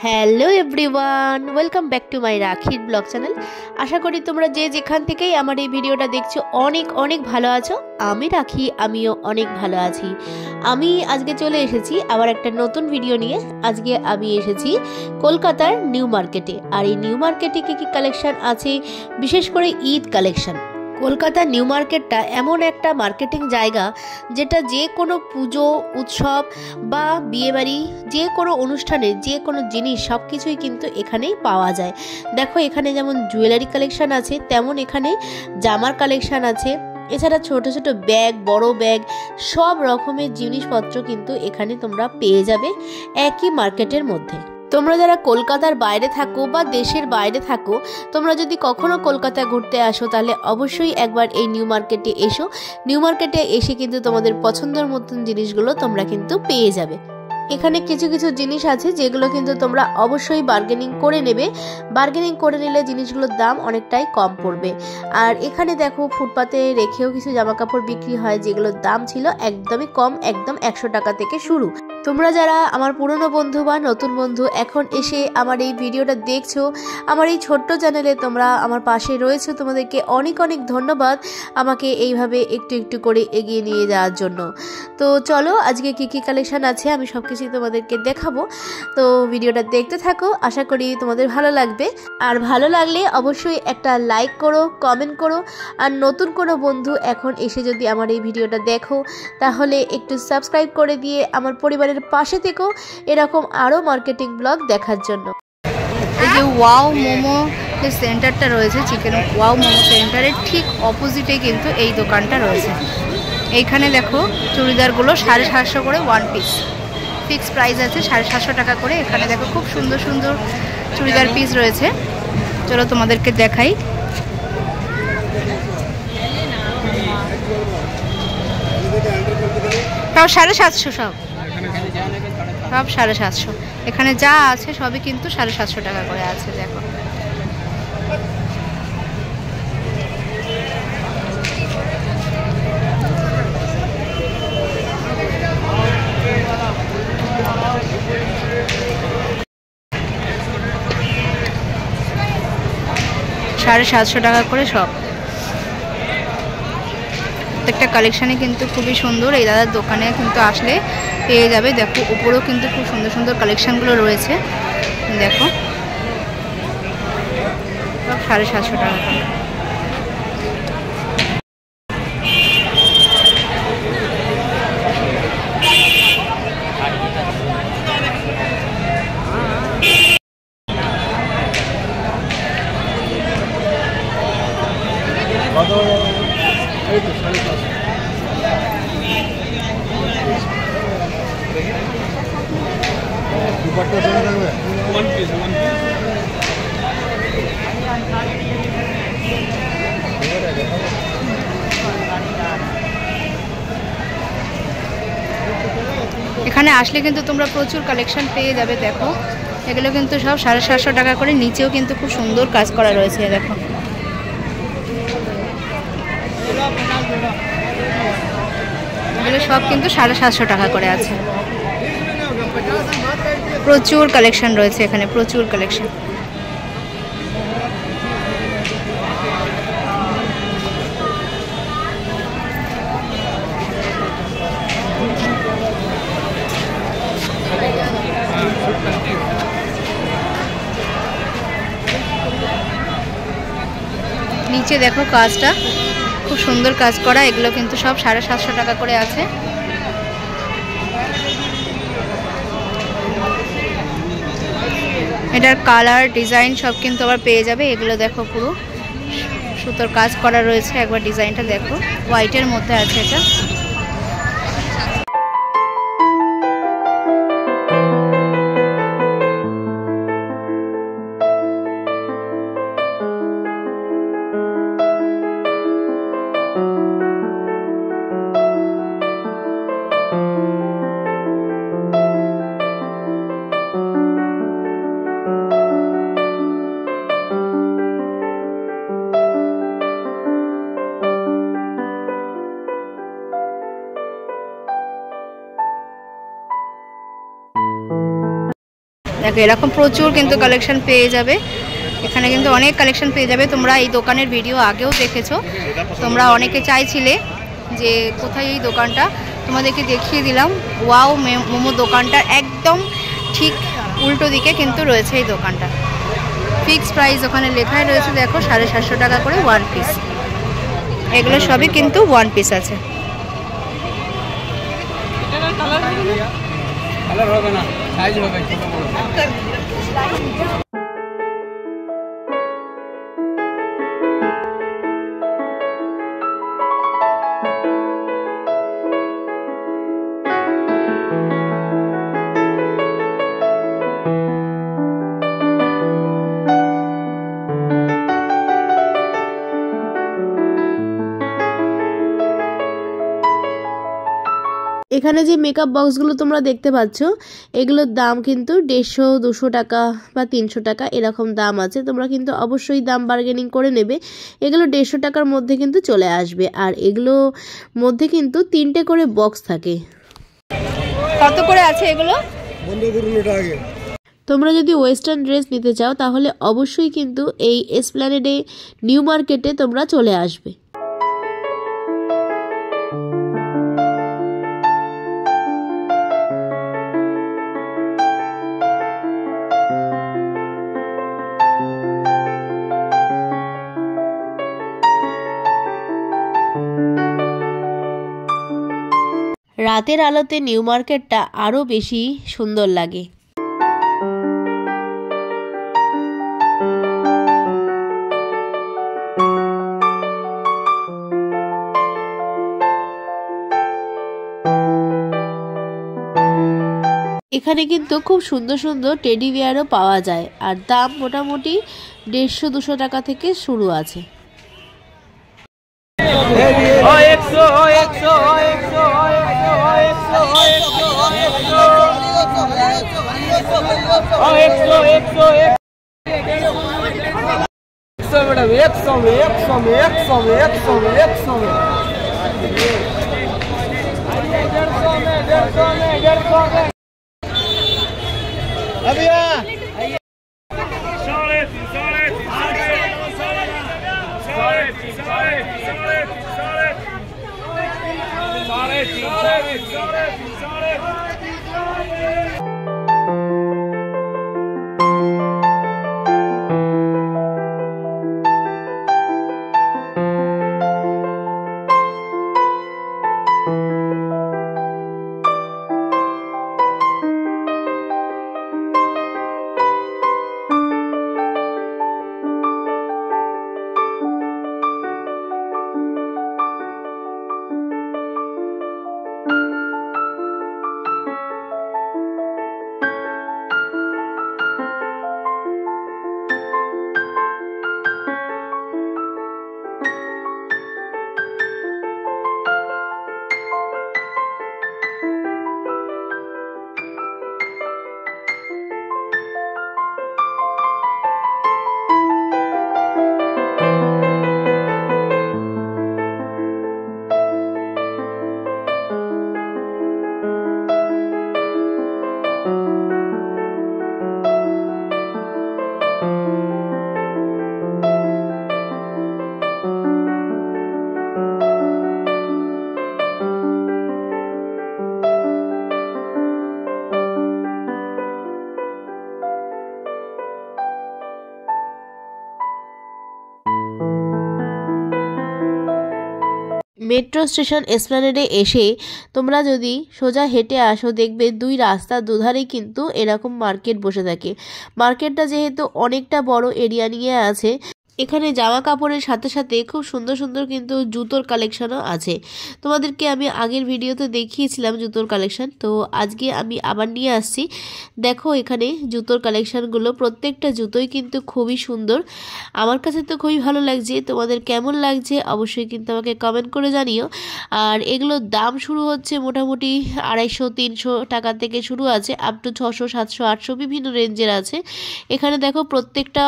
Hello everyone, welcome back to my রাখির blog channel. আশা করি তোমরা যে যেখান থেকেই আমার এই ভিডিওটা দেখছো অনেক অনেক ভালো আছো। আমি রাখি, আমিও অনেক ভালো আছি। আমি আজকে চলে এসেছি আবার একটা নতুন ভিডিও নিয়ে। আজকে আমি এসেছি কলকাতার নিউ মার্কেটে। আর এই নিউ মার্কেটে কী কী কালেকশান আছে, বিশেষ করে ঈদ কালেকশান। কলকাতা নিউ মার্কেটটা এমন একটা মার্কেটিং জায়গা যেটা যে কোনো পুজো উৎসব বা বিয়েবাড়ি, যে কোনো অনুষ্ঠানে যে কোনো জিনিস সব কিছুই কিন্তু এখানেই পাওয়া যায়। দেখো, এখানে যেমন জুয়েলারি কালেকশান আছে, তেমন এখানে জামার কালেকশান আছে। এছাড়া ছোট ছোট ব্যাগ, বড় ব্যাগ, সব রকমের জিনিসপত্র কিন্তু এখানে তোমরা পেয়ে যাবে একই মার্কেটের মধ্যে। তোমরা যারা কলকাতার বাইরে থাকো বা দেশের বাইরে থাকো, তোমরা যদি কখনো কলকাতা ঘুরতে আসো তাহলে অবশ্যই একবার এই নিউ মার্কেটে এসো। নিউ মার্কেটে এসে কিন্তু তোমাদের পছন্দের মতন জিনিসগুলো তোমরা কিন্তু পেয়ে যাবে। এখানে কিছু কিছু জিনিস আছে যেগুলো কিন্তু তোমরা অবশ্যই বার্গেনিং করে নেবে। বার্গেনিং করে নিলে জিনিসগুলোর দাম অনেকটাই কম পড়বে। আর এখানে দেখো, ফুটপাতে রেখেও কিছু জামা কাপড় বিক্রি হয় যেগুলোর দাম ছিল একদমই কম, একদম 100 টাকা থেকে শুরু। তোমরা যারা আমার পুরনো বন্ধু বা নতুন বন্ধু এখন এসে আমার এই ভিডিওটা দেখছো, আমার এই ছোট্ট চ্যানেলে তোমরা আমার পাশে রয়েছো, তোমাদেরকে অনেক অনেক ধন্যবাদ আমাকে এইভাবে একটু একটু করে এগিয়ে নিয়ে যাওয়ার জন্য। তো চলো, আজকে কী কী কালেকশান আছে আমি সব কিছুই তোমাদেরকে দেখাবো। তো ভিডিওটা দেখতে থাকো, আশা করি তোমাদের ভালো লাগবে। আর ভালো লাগলে অবশ্যই একটা লাইক করো, কমেন্ট করো। আর নতুন কোনো বন্ধু এখন এসে যদি আমার এই ভিডিওটা দেখো, তাহলে একটু সাবস্ক্রাইব করে দিয়ে আমার পরিবারের পাশে থেকো এরকম আরও মার্কেটিং ব্লগ দেখার জন্য। এই যে ওয়াও মোমো যে সেন্টারটা রয়েছে, চিকেন ওয়াও মোমো সেন্টারের ঠিক অপোজিটে কিন্তু এই দোকানটা রয়েছে। এইখানে দেখো, চুড়িদারগুলো 750 করে ওয়ান পিস, ফিক্স প্রাইস আছে 750 টাকা করে। এখানে দেখো খুব সুন্দর সুন্দর চুড়িদার পিস রয়েছে। চলো তোমাদেরকে দেখাই। সব 750, সব 750। এখানে যা আছে সবই কিন্তু 750 টাকা করে আছে। দেখো, $750 টাকা করে সব। প্রত্যেকটা কালেকশানে কিন্তু খুবই সুন্দর। এই দাদার দোকানে কিন্তু আসলে পেয়ে যাবে। দেখো, উপরেও কিন্তু খুব সুন্দর সুন্দর কালেকশানগুলো রয়েছে। দেখো, সব 750 টাকা করে। এখানে আসলে কিন্তু তোমরা প্রচুর কালেকশন পেয়ে যাবে। দেখো, এগুলো কিন্তু সব 750 টাকা করে। নিচেও কিন্তু খুব সুন্দর কাজ করা রয়েছে। দেখো, এগুলো সব কিন্তু 750 টাকা করে আছে। প্রচুর কালেকশন রয়েছে এখানে, প্রচুর কালেকশন। নিচে দেখো, কাজটা খুব সুন্দর কাজ করা। এগুলো কিন্তু সব 750 টাকা করে আছে। এটার কালার, ডিজাইন সব কিন্তু আবার পেয়ে যাবে। এগুলো দেখো, পুরো সুতোর কাজ করা রয়েছে। একবার ডিজাইনটা দেখো, হোয়াইটের মধ্যে আছে এটা। দেখো এরকম প্রচুর কিন্তু কালেকশন পেয়ে যাবে, এখানে কিন্তু অনেক কালেকশন পেয়ে যাবে। তোমরা এই দোকানের ভিডিও আগেও দেখেছো, তোমরা অনেকে চাইছিলে যে কোথায় এই দোকানটা, তোমাদেরকে দেখিয়ে দিলাম। ওয়াও মোমো দোকানটার একদম ঠিক উল্টো দিকে কিন্তু রয়েছে এই দোকানটা। ফিক্স প্রাইস ওখানে লেখাই রয়েছে, দেখো 750 টাকা করে 1 পিস। এগুলো সবই কিন্তু 1 পিস আছে। কালার হবে না, সাইজ হবে ছোট বড়। এখানে যে মেকআপ বক্সগুলো তোমরা দেখতে পাচ্ছ, এগুলোর দাম কিন্তু 150-200 টাকা বা 300 টাকা এরকম দাম আছে। তোমরা কিন্তু অবশ্যই দাম বার্গেনিং করে নেবে। এগুলো 150 টাকার মধ্যে কিন্তু চলে আসবে, আর এগুলো মধ্যে কিন্তু 3টে করে বক্স থাকে। কত করে আছে এগুলো? বন্ধ করুন এটা আগে। তোমরা যদি ওয়েস্টার্ন ড্রেস নিতে চাও তাহলে অবশ্যই কিন্তু এই এসপ্ল্যানেডে নিউ মার্কেটে তোমরা চলে আসবে। রাতের আলোতে নিউ মার্কেটটা আরও বেশি সুন্দর লাগে। এখানে কিন্তু খুব সুন্দর সুন্দর টেডি বিয়ারও পাওয়া যায়, আর দাম মোটামুটি 150-200 টাকা থেকে শুরু আছে। মেট্রো স্টেশন এসপ্ল্যানেডে এসে তোমরা যদি সোজা হেঁটে আসো, দেখবে দুই রাস্তার দুধারেই কিন্তু এরকম মার্কেট বসে থাকে। মার্কেটটা যেহেতু অনেকটা বড় এরিয়া নিয়ে আছে, এখানে জামা কাপড়ের সাথে সাথে খুব সুন্দর সুন্দর কিন্তু জুতোর কালেকশনও আছে। তোমাদেরকে আমি আগের ভিডিওতে দেখিয়েছিলাম জুতোর কালেকশন, তো আজকে আমি আবার নিয়ে আসছি। দেখো এখানে জুতোর কালেকশনগুলো, প্রত্যেকটা জুতোই কিন্তু খুবই সুন্দর। আমার কাছে তো খুবই ভালো লাগছে। তোমাদের কেমন লাগছে অবশ্যই কিন্তু আমাকে কমেন্ট করে জানিও। আর এগুলোর দাম শুরু হচ্ছে মোটামুটি 250-300 টাকা থেকে শুরু আছে, আপ টু 600, 700, 800 বিভিন্ন রেঞ্জের আছে। এখানে দেখো প্রত্যেকটা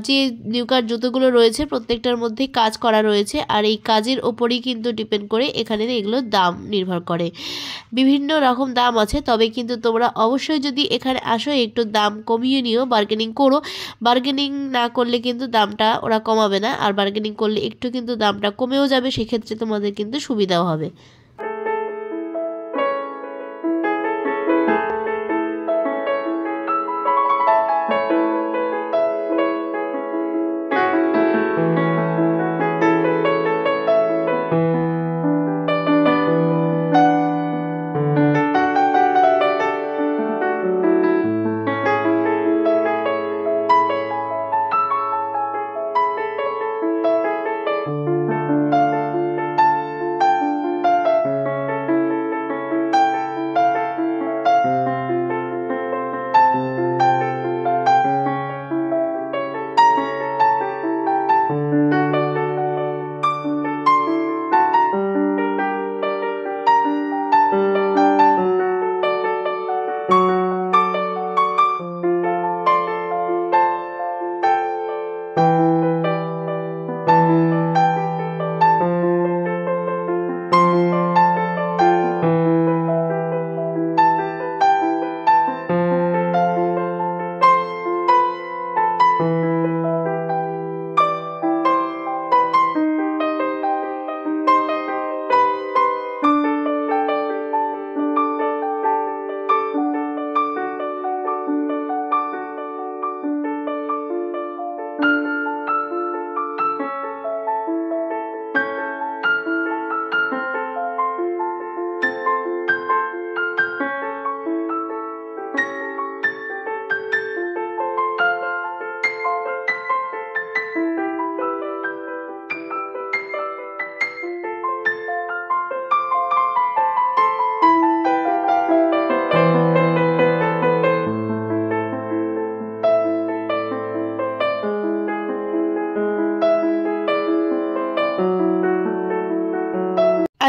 যে নিউ নিউকার জুতোগুলো রয়েছে প্রত্যেকটার মধ্যেই কাজ করা রয়েছে, আর এই কাজের ওপরেই কিন্তু ডিপেন্ড করে এখানে এগুলোর দাম নির্ভর করে। বিভিন্ন রকম দাম আছে, তবে কিন্তু তোমরা অবশ্যই যদি এখানে আসো একটু দাম কমিয়ে নিও, বার্গেনিং করো। বার্গেনিং না করলে কিন্তু দামটা ওরা কমাবে না, আর বার্গেনিং করলে একটু কিন্তু দামটা কমেও যাবে, সেক্ষেত্রে তোমাদের কিন্তু সুবিধাও হবে।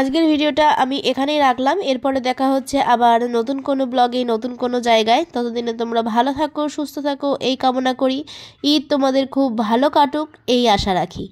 আজকের ভিডিওটা আমি এখানেই রাখলাম। এরপরে দেখা হচ্ছে আবার নতুন কোনো ব্লগে, নতুন কোনো জায়গায়। ততদিনে তোমরা ভালো থাকো, সুস্থ থাকো এই কামনা করি। ঈদ তোমাদের খুব ভালো কাটুক এই আশা রাখি।